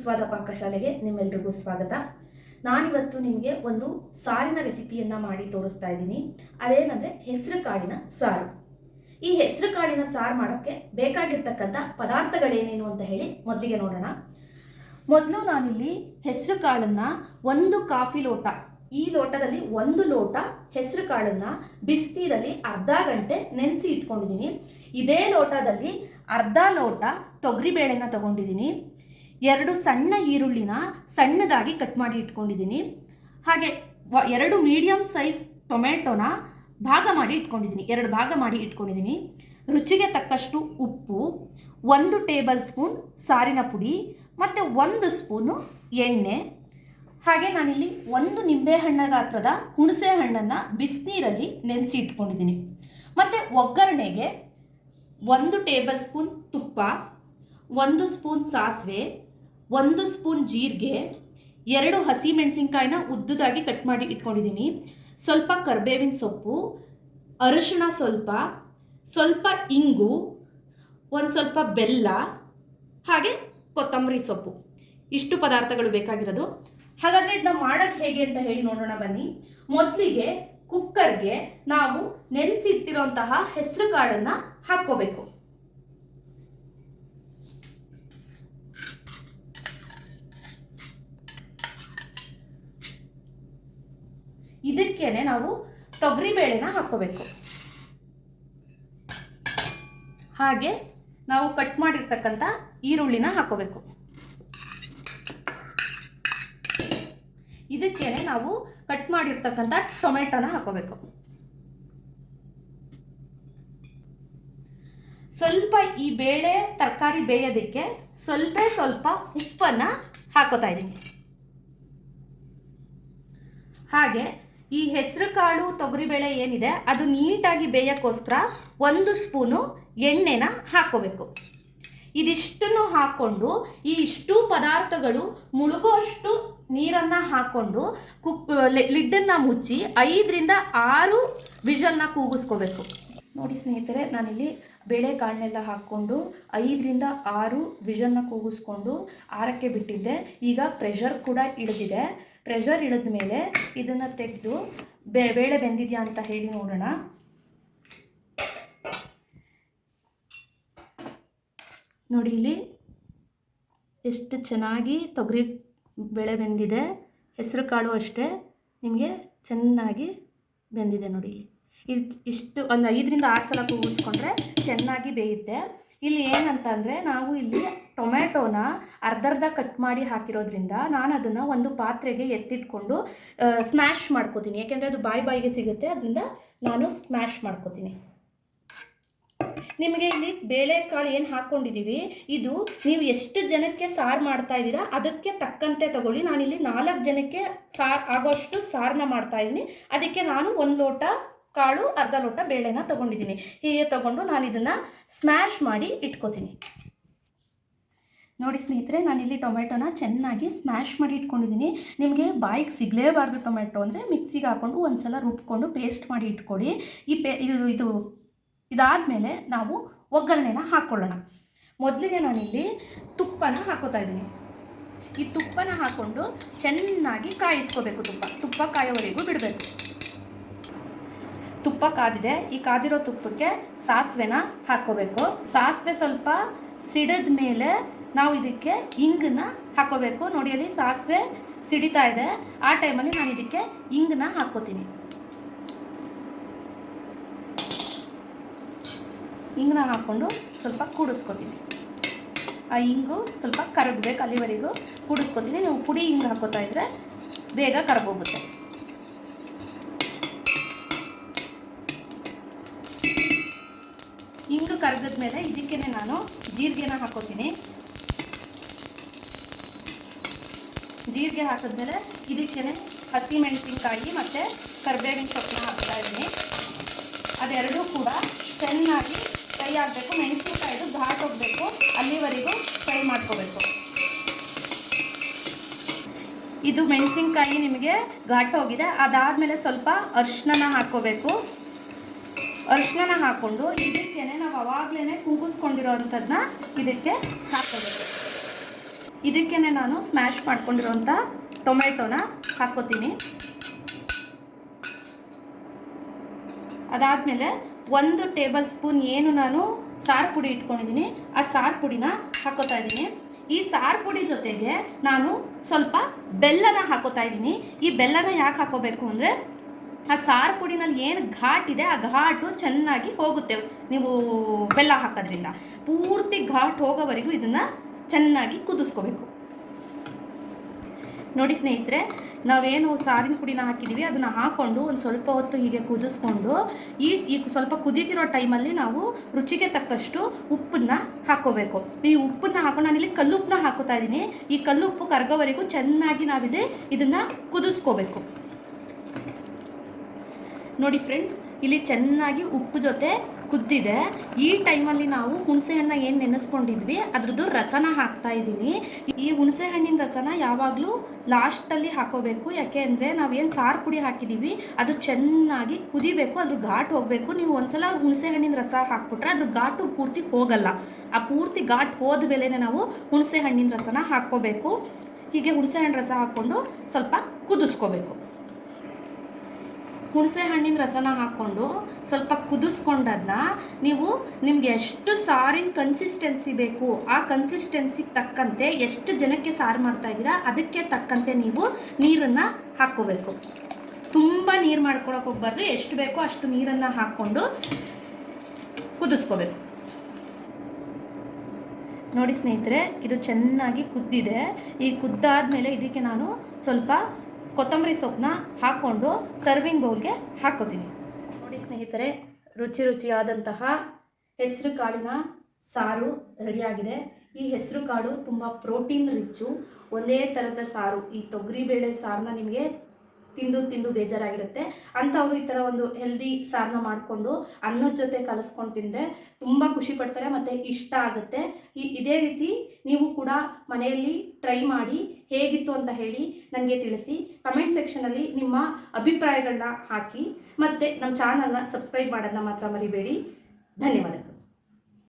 ಸುಸ್ವಾದ ಪಾಕಶಾಲೆಗೆ ನಿಮ್ಮೆಲ್ಲರಿಗೂ ಸ್ವಾಗತ. ನಾನಿವತ್ತು ನಿಮಗೆ ಒಂದು ಸಾರಿನ ರೆಸಿಪಿಯನ್ನು ಮಾಡಿ ತೋರಿಸ್ತಾ ಇದ್ದೀನಿ. ಅದೇನಂದರೆ ಹೆಸರು ಕಾಳಿನ ಸಾರು. ಈ ಹೆಸರು ಕಾಳಿನ ಸಾರು ಮಾಡೋಕ್ಕೆ ಬೇಕಾಗಿರ್ತಕ್ಕಂಥ ಪದಾರ್ಥಗಳೇನೇನು ಅಂತ ಹೇಳಿ ಮೊದಲಿಗೆ ನೋಡೋಣ. ಮೊದಲು ನಾನಿಲ್ಲಿ ಹೆಸರು ಕಾಳನ್ನು 1 ಕಾಫಿ ಲೋಟ, ಈ ಲೋಟದಲ್ಲಿ 1 ಲೋಟ ಹೆಸರು ಕಾಳನ್ನು ಬಿಸಿನೀರಲ್ಲಿ ಅರ್ಧ ಗಂಟೆ ನೆನೆಸಿ ಇಟ್ಕೊಂಡಿದ್ದೀನಿ. ಇದೇ ಲೋಟದಲ್ಲಿ ಅರ್ಧ ಲೋಟ ತೊಗರಿಬೇಳೆನ ತಗೊಂಡಿದ್ದೀನಿ. 2 ಸಣ್ಣ ಈರುಳ್ಳಿನ ಸಣ್ಣದಾಗಿ ಕಟ್ ಮಾಡಿ ಇಟ್ಕೊಂಡಿದ್ದೀನಿ. ಹಾಗೆ 2 ಮೀಡಿಯಮ್ ಸೈಜ್ ಟೊಮೆಟೊನ ಭಾಗ ಮಾಡಿ ಇಟ್ಕೊಂಡಿದ್ದೀನಿ, 2 ಭಾಗ ಮಾಡಿ ಇಟ್ಕೊಂಡಿದ್ದೀನಿ. ರುಚಿಗೆ ತಕ್ಕಷ್ಟು ಉಪ್ಪು, 1 ಟೇಬಲ್ ಸ್ಪೂನ್ ಸಾರಿನ ಪುಡಿ ಮತ್ತು 1 ಸ್ಪೂನು ಎಣ್ಣೆ. ಹಾಗೆ ನಾನಿಲ್ಲಿ 1 ನಿಂಬೆಹಣ್ಣ ಗಾತ್ರದ ಹುಣಸೆ ಹಣ್ಣನ್ನು ಬಿಸಿನೀರಲ್ಲಿ ನೆನೆಸಿ ಇಟ್ಕೊಂಡಿದ್ದೀನಿ. ಮತ್ತು ಒಗ್ಗರಣೆಗೆ 1 ಟೇಬಲ್ ಸ್ಪೂನ್ ತುಪ್ಪ, 1 ಸ್ಪೂನ್ ಸಾಸಿವೆ, 1 ಸ್ಪೂನ್ ಜೀರಿಗೆ, 2 ಹಸಿಮೆಣಸಿನ್ಕಾಯಿನ ಉದ್ದುದಾಗಿ ಕಟ್ ಮಾಡಿ ಇಟ್ಕೊಂಡಿದ್ದೀನಿ, ಸ್ವಲ್ಪ ಕರಿಬೇವಿನ ಸೊಪ್ಪು, ಅರಿಶಿಣ ಸ್ವಲ್ಪ ಇಂಗು, ಒಂದು ಸ್ವಲ್ಪ ಬೆಲ್ಲ, ಹಾಗೆ ಕೊತ್ತಂಬರಿ ಸೊಪ್ಪು. ಇಷ್ಟು ಪದಾರ್ಥಗಳು ಬೇಕಾಗಿರೋದು. ಹಾಗಾದರೆ ಇದನ್ನ ಮಾಡೋದು ಹೇಗೆ ಅಂತ ಹೇಳಿ ನೋಡೋಣ ಬನ್ನಿ. ಮೊದಲಿಗೆ ಕುಕ್ಕರ್ಗೆ ನಾವು ನೆನೆಸಿಟ್ಟಿರೋಂತಹ ಹೆಸರು ಕಾಳನ್ನು ಹಾಕ್ಕೋಬೇಕು. ಇದಕ್ಕೇನೆ ನಾವು ತೊಗರಿಬೇಳೆನ ಹಾಕ್ಕೋಬೇಕು. ಹಾಗೆ ನಾವು ಕಟ್ ಮಾಡಿರ್ತಕ್ಕಂಥ ಈರುಳ್ಳಿನ ಹಾಕ್ಕೋಬೇಕು. ಇದಕ್ಕೇನೆ ನಾವು ಕಟ್ ಮಾಡಿರ್ತಕ್ಕಂಥ ಟೊಮೆಟೊನ ಹಾಕೋಬೇಕು. ಸ್ವಲ್ಪ ಈ ಬೇಳೆ ತರಕಾರಿ ಬೇಯೋದಕ್ಕೆ ಸ್ವಲ್ಪ ಉಪ್ಪನ್ನು ಹಾಕೋತಾ ಇದ್ದೀನಿ. ಹಾಗೆ ಈ ಹೆಸರು ಕಾಳು ತೊಗರಿಬೇಳೆ ಏನಿದೆ ಅದು ನೀಟಾಗಿ ಬೇಯೋಕ್ಕೋಸ್ಕರ 1 ಸ್ಪೂನು ಎಣ್ಣೆನ ಹಾಕೋಬೇಕು. ಇದಿಷ್ಟನ್ನು ಹಾಕ್ಕೊಂಡು ಈ ಇಷ್ಟು ಪದಾರ್ಥಗಳು ಮುಳುಗೋಷ್ಟು ನೀರನ್ನು ಹಾಕ್ಕೊಂಡು ಲಿಡ್ಡನ್ನು ಮುಚ್ಚಿ 5 ರಿಂದ 6 ವಿಷಲ್ನ ಕೂಗಿಸ್ಕೋಬೇಕು. ನೋಡಿ ಸ್ನೇಹಿತರೆ, ನಾನಿಲ್ಲಿ ಬೇಳೆಕಾಳನ್ನೆಲ್ಲ ಹಾಕ್ಕೊಂಡು 5 ರಿಂದ 6 ವಿಷಲ್ನ ಕೂಗಿಸ್ಕೊಂಡು ಆರಕ್ಕೆ ಬಿಟ್ಟಿದ್ದೆ. ಈಗ ಪ್ರೆಷರ್ ಕೂಡ ಇಳಿದಿದೆ. ಪ್ರೆಷರ್ ಇಳಿದ ಮೇಲೆ ಇದನ್ನು ತೆಗೆದು ಬೇಳೆ ಬೆಂದಿದೆಯಾ ಅಂತ ಹೇಳಿ ನೋಡೋಣ. ನೋಡಿ ಇಲ್ಲಿ ಎಷ್ಟು ಚೆನ್ನಾಗಿ ತೊಗರಿ ಬೇಳೆ ಬೆಂದಿದೆ. ಹೆಸರು ಕಾಳು ಅಷ್ಟೇ ನಿಮಗೆ ಚೆನ್ನಾಗಿ ಬೆಂದಿದೆ. ನೋಡಿ ಇಲ್ಲಿ ಇಷ್ಟು ಒಂದು 5 ರಿಂದ 6 ಸಲ ಕೂಗಿಸ್ಕೊಂಡ್ರೆ ಚೆನ್ನಾಗಿ ಬೇಯುತ್ತೆ. ಇಲ್ಲಿ ಏನಂತ ಅಂದರೆ ನಾವು ಇಲ್ಲಿ ಟೊಮೆಟೊನ ಅರ್ಧ ಕಟ್ ಮಾಡಿ ಹಾಕಿರೋದ್ರಿಂದ ನಾನು ಅದನ್ನು ಒಂದು ಪಾತ್ರೆಗೆ ಎತ್ತಿಟ್ಕೊಂಡು ಸ್ಮ್ಯಾಶ್ ಮಾಡ್ಕೋತೀನಿ. ಯಾಕೆಂದರೆ ಅದು ಬಾಯಿಗೆ ಸಿಗುತ್ತೆ, ಅದರಿಂದ ನಾನು ಸ್ಮ್ಯಾಶ್ ಮಾಡ್ಕೋತೀನಿ. ನಿಮಗೆ ಇಲ್ಲಿ ಬೇಳೆಕಾಳು ಏನು ಹಾಕ್ಕೊಂಡಿದ್ದೀವಿ ಇದು ನೀವು ಎಷ್ಟು ಜನಕ್ಕೆ ಸಾರು ಮಾಡ್ತಾ ಇದ್ದೀರಾ ಅದಕ್ಕೆ ತಕ್ಕಂತೆ ತಗೊಳ್ಳಿ. ನಾನಿಲ್ಲಿ 4 ಜನಕ್ಕೆ ಆಗೋಷ್ಟು ಸಾರನ್ನ ಮಾಡ್ತಾಯಿದ್ದೀನಿ. ಅದಕ್ಕೆ ನಾನು 1 ಲೋಟ ಕಾಳು, ಅರ್ಧ ಲೋಟ ಬೇಳೆನ ತೊಗೊಂಡಿದ್ದೀನಿ. ಹೀಗೆ ತೊಗೊಂಡು ನಾನು ಇದನ್ನು ಸ್ಮ್ಯಾಶ್ ಮಾಡಿ ಇಟ್ಕೋತೀನಿ. ನೋಡಿ ಸ್ನೇಹಿತರೆ, ನಾನಿಲ್ಲಿ ಟೊಮೆಟೊನ ಚೆನ್ನಾಗಿ ಸ್ಮ್ಯಾಶ್ ಮಾಡಿ ಇಟ್ಕೊಂಡಿದ್ದೀನಿ. ನಿಮಗೆ ಬಾಯಿಗೆ ಸಿಗಲೇಬಾರ್ದು ಟೊಮೆಟೊ ಅಂದರೆ ಮಿಕ್ಸಿಗೆ ಹಾಕ್ಕೊಂಡು ಒಂದು ಸಲ ರುಬ್ಕೊಂಡು ಪೇಸ್ಟ್ ಮಾಡಿ ಇಟ್ಕೊಳ್ಳಿ. ಇದಾದಮೇಲೆ ನಾವು ಒಗ್ಗರಣೆನ ಹಾಕ್ಕೊಳ್ಳೋಣ. ಮೊದಲಿಗೆ ನಾನಿಲ್ಲಿ ತುಪ್ಪನ ಹಾಕೋತಾ ಇದ್ದೀನಿ. ಈ ತುಪ್ಪನ ಹಾಕ್ಕೊಂಡು ಚೆನ್ನಾಗಿ ಕಾಯಿಸ್ಕೋಬೇಕು. ತುಪ್ಪ ಕಾಯೋವರೆಗೂ ಬಿಡಬೇಕು. ತುಪ್ಪ ಕಾದಿದೆ. ಈ ಕಾದಿರೋ ತುಪ್ಪಕ್ಕೆ ಸಾಸಿವೆನ ಹಾಕ್ಕೋಬೇಕು. ಸಾಸಿವೆ ಸ್ವಲ್ಪ ಸಿಡಿದ ಮೇಲೆ ನಾವು ಇದಕ್ಕೆ ಇಂಗನ್ನ ಹಾಕ್ಕೋಬೇಕು. ನೋಡಿ ಅಲ್ಲಿ ಸಾಸಿವೆ ಸಿಡಿತಾ ಇದೆ. ಆ ಟೈಮಲ್ಲಿ ನಾನು ಇದಕ್ಕೆ ಇಂಗನ್ನ ಹಾಕ್ಕೋತೀನಿ. ಇಂಗನ್ನ ಹಾಕ್ಕೊಂಡು ಸ್ವಲ್ಪ ಕೂಡಿಸ್ಕೊತೀನಿ. ಆ ಇಂಗು ಸ್ವಲ್ಪ ಕರಗಬೇಕು, ಅಲ್ಲಿವರೆಗೂ ಕೂಡಿಸ್ಕೊತೀನಿ. ನೀವು ಪುಡಿ ಇಂಗು ಹಾಕೋತಾ ಇದ್ದರೆ ಬೇಗ ಕರಗೋಗುತ್ತೆ. ಇಂಗು ಕರಗಿದ ಮೇಲೆ ಇದಕ್ಕೇ ನಾನು ಜೀರಿಗೆನ ಹಾಕೋತೀನಿ. ಜೀರಿಗೆ ಹಾಕಿದ್ಮೇಲೆ ಇದಕ್ಕೇ ಹಸಿಮೆಣಸಿನ್ಕಾಯಿ ಮತ್ತು ಕರಿಬೇವಿನ ಸೊಪ್ಪನ್ನ ಹಾಕ್ತಾ ಇದ್ದೀನಿ. ಅದೆರಡೂ ಕೂಡ ಚೆನ್ನಾಗಿ ಫ್ರೈ ಆಗಬೇಕು. ಮೆಣಸಿನ್ಕಾಯಿದು ಘಾಟ್ ಹೋಗಬೇಕು, ಅಲ್ಲಿವರೆಗೂ ಫ್ರೈ ಮಾಡ್ಕೋಬೇಕು. ಇದು ಮೆಣಸಿನ್ಕಾಯಿ ನಿಮಗೆ ಘಾಟ್ ಹೋಗಿದೆ. ಅದಾದಮೇಲೆ ಸ್ವಲ್ಪ ಅರಿಶಿನ ಹಾಕ್ಕೋಬೇಕು. ಅರಿಶಿನ ಹಾಕ್ಕೊಂಡು ಇದಕ್ಕೇ ನಾವು ಅವಾಗಲೇ ಕೂಗಿಸ್ಕೊಂಡಿರೋ ಅಂಥದ್ದನ್ನ ಇದಕ್ಕೆ ಹಾಕ್ಕೋಬೇಕು. ಇದಕ್ಕೆ ನಾನು ಸ್ಮ್ಯಾಶ್ ಮಾಡ್ಕೊಂಡಿರೋಂಥ ಟೊಮೆಟೊನ ಹಾಕ್ಕೋತೀನಿ. ಅದಾದಮೇಲೆ 1 ಟೇಬಲ್ ಸ್ಪೂನ್ ಏನು ನಾನು ಸಾರು ಪುಡಿ ಇಟ್ಕೊಂಡಿದ್ದೀನಿ ಆ ಸಾರು ಪುಡಿನ ಹಾಕೋತಾ ಇದ್ದೀನಿ. ಈ ಸಾರು ಪುಡಿ ಜೊತೆಗೆ ನಾನು ಸ್ವಲ್ಪ ಬೆಲ್ಲನ ಹಾಕೋತಾ ಇದ್ದೀನಿ. ಈ ಬೆಲ್ಲನ ಯಾಕೆ ಹಾಕೋಬೇಕು ಅಂದರೆ ಆ ಸಾರು ಪುಡಿನಲ್ಲಿ ಏನು ಘಾಟ್ ಇದೆ ಆ ಘಾಟು ಚೆನ್ನಾಗಿ ಹೋಗುತ್ತೆ. ನೀವು ಬೆಲ್ಲ ಹಾಕೋದ್ರಿಂದ ಪೂರ್ತಿ ಘಾಟ್ ಹೋಗೋವರೆಗೂ ಇದನ್ನು ಚೆನ್ನಾಗಿ ಕುದಿಸ್ಕೋಬೇಕು. ನೋಡಿ ಸ್ನೇಹಿತರೆ, ನಾವೇನು ಸಾರಿನ ಪುಡಿನ ಹಾಕಿದ್ದೀವಿ ಅದನ್ನು ಹಾಕ್ಕೊಂಡು ಒಂದು ಸ್ವಲ್ಪ ಹೊತ್ತು ಹೀಗೆ ಕುದಿಸ್ಕೊಂಡು ಈ ಸ್ವಲ್ಪ ಕುದೀತಿರೋ ಟೈಮಲ್ಲಿ ನಾವು ರುಚಿಗೆ ತಕ್ಕಷ್ಟು ಉಪ್ಪನ್ನು ಹಾಕ್ಕೋಬೇಕು. ಈ ಉಪ್ಪನ್ನ ಹಾಕೊಂಡು ನಾನಿಲ್ಲಿ ಕಲ್ಲುಪ್ಪನ್ನ ಹಾಕೋತಾ ಇದ್ದೀನಿ. ಈ ಕಲ್ಲುಪ್ಪು ಕರಗೋವರೆಗೂ ಚೆನ್ನಾಗಿ ನಾವಿಲ್ಲಿ ಇದನ್ನು ಕುದಿಸ್ಕೋಬೇಕು. ನೋಡಿ ಫ್ರೆಂಡ್ಸ್, ಇಲ್ಲಿ ಚೆನ್ನಾಗಿ ಉಪ್ಪು ಜೊತೆ ಕುದ್ದಿದೆ. ಈ ಟೈಮಲ್ಲಿ ನಾವು ಹುಣಸೆಹಣ್ಣ ಏನು ನೆನೆಸ್ಕೊಂಡಿದ್ವಿ ಅದ್ರದ್ದು ರಸನ ಹಾಕ್ತಾ ಇದ್ದೀನಿ. ಈ ಹುಣಸೆಹಣ್ಣಿನ ರಸನ ಯಾವಾಗಲೂ ಲಾಸ್ಟಲ್ಲಿ ಹಾಕೋಬೇಕು. ಯಾಕೆ ಅಂದರೆ ನಾವೇನು ಸಾರು ಪುಡಿ ಹಾಕಿದ್ದೀವಿ ಅದು ಚೆನ್ನಾಗಿ ಕುದಿಬೇಕು, ಅದ್ರ ಘಾಟ್ ಹೋಗಬೇಕು. ನೀವು ಒಂದ್ಸಲ ಹುಣಸೆಹಣ್ಣಿನ ರಸ ಹಾಕ್ಬಿಟ್ರೆ ಅದ್ರ ಘಾಟು ಪೂರ್ತಿ ಹೋಗಲ್ಲ. ಆ ಪೂರ್ತಿ ಘಾಟ್ ಹೋದ ಮೇಲೆ ನಾವು ಹುಣಸೆಹಣ್ಣಿನ ರಸನ ಹಾಕ್ಕೋಬೇಕು. ಹೀಗೆ ಹುಣಸೆಹಣ್ಣು ರಸ ಹಾಕ್ಕೊಂಡು ಸ್ವಲ್ಪ ಕುದಿಸ್ಕೋಬೇಕು. ಹುಣಸೆ ಹಣ್ಣಿನ ರಸನ ಹಾಕ್ಕೊಂಡು ಸ್ವಲ್ಪ ಕುದಿಸ್ಕೊಂಡದನ್ನ ನೀವು ನಿಮ್ಗೆ ಎಷ್ಟು ಸಾರಿನ ಕನ್ಸಿಸ್ಟೆನ್ಸಿ ಬೇಕು ಆ ಕನ್ಸಿಸ್ಟೆನ್ಸಿಗೆ ತಕ್ಕಂತೆ ಎಷ್ಟು ಜನಕ್ಕೆ ಸಾರು ಮಾಡ್ತಾ ಇದ್ದೀರಾ ಅದಕ್ಕೆ ತಕ್ಕಂತೆ ನೀವು ನೀರನ್ನು ಹಾಕ್ಕೋಬೇಕು. ತುಂಬ ನೀರು ಮಾಡ್ಕೊಳಕ್ಕೆ ಹೋಗ್ಬಾರ್ದು, ಎಷ್ಟು ಬೇಕೋ ಅಷ್ಟು ನೀರನ್ನು ಹಾಕ್ಕೊಂಡು ಕುದಿಸ್ಕೋಬೇಕು. ನೋಡಿ ಸ್ನೇಹಿತರೆ, ಇದು ಚೆನ್ನಾಗಿ ಕುದ್ದಿದೆ. ಈ ಕುದ್ದಾದ್ಮೇಲೆ ಇದಕ್ಕೆ ನಾನು ಸ್ವಲ್ಪ ಕೊತ್ತಂಬರಿ ಸೊಪ್ಪನ್ನ ಹಾಕ್ಕೊಂಡು ಸರ್ವಿಂಗ್ ಬೌಲ್ಗೆ ಹಾಕ್ಕೋತೀನಿ. ನೋಡಿ ಸ್ನೇಹಿತರೆ, ರುಚಿಯಾದಂತಹ ಹೆಸರು ಕಾಳಿನ ಸಾರು ರೆಡಿಯಾಗಿದೆ. ಈ ಹೆಸರು ಕಾಳು ತುಂಬ ಪ್ರೋಟೀನ್ ರಿಚ್ಚು. ಒಂದೇ ಥರದ ಸಾರು, ಈ ತೊಗರಿಬೇಳೆ ಸಾರನ್ನ ನಿಮಗೆ ತಿಂದು ಬೇಜಾರಾಗಿರುತ್ತೆ ಅಂಥವ್ರು ಈ ಥರ ಒಂದು ಹೆಲ್ದಿ ಸಾರನ್ನ ಮಾಡಿಕೊಂಡು ಅನ್ನದ ಜೊತೆ ಕಲಿಸ್ಕೊಂಡು ತಿಂದರೆ ತುಂಬ ಖುಷಿ ಪಡ್ತಾರೆ ಮತ್ತು ಇಷ್ಟ ಆಗುತ್ತೆ. ಇದೇ ರೀತಿ ನೀವು ಕೂಡ ಮನೆಯಲ್ಲಿ ಟ್ರೈ ಮಾಡಿ ಹೇಗಿತ್ತು ಅಂತ ಹೇಳಿ ನನಗೆ ತಿಳಿಸಿ. ಕಮೆಂಟ್ ಸೆಕ್ಷನಲ್ಲಿ ನಿಮ್ಮ ಅಭಿಪ್ರಾಯಗಳನ್ನ ಹಾಕಿ ಮತ್ತು ನಮ್ಮ ಚಾನಲ್ನ ಸಬ್ಸ್ಕ್ರೈಬ್ ಮಾಡೋದನ್ನ ಮಾತ್ರ ಮರಿಬೇಡಿ. ಧನ್ಯವಾದ.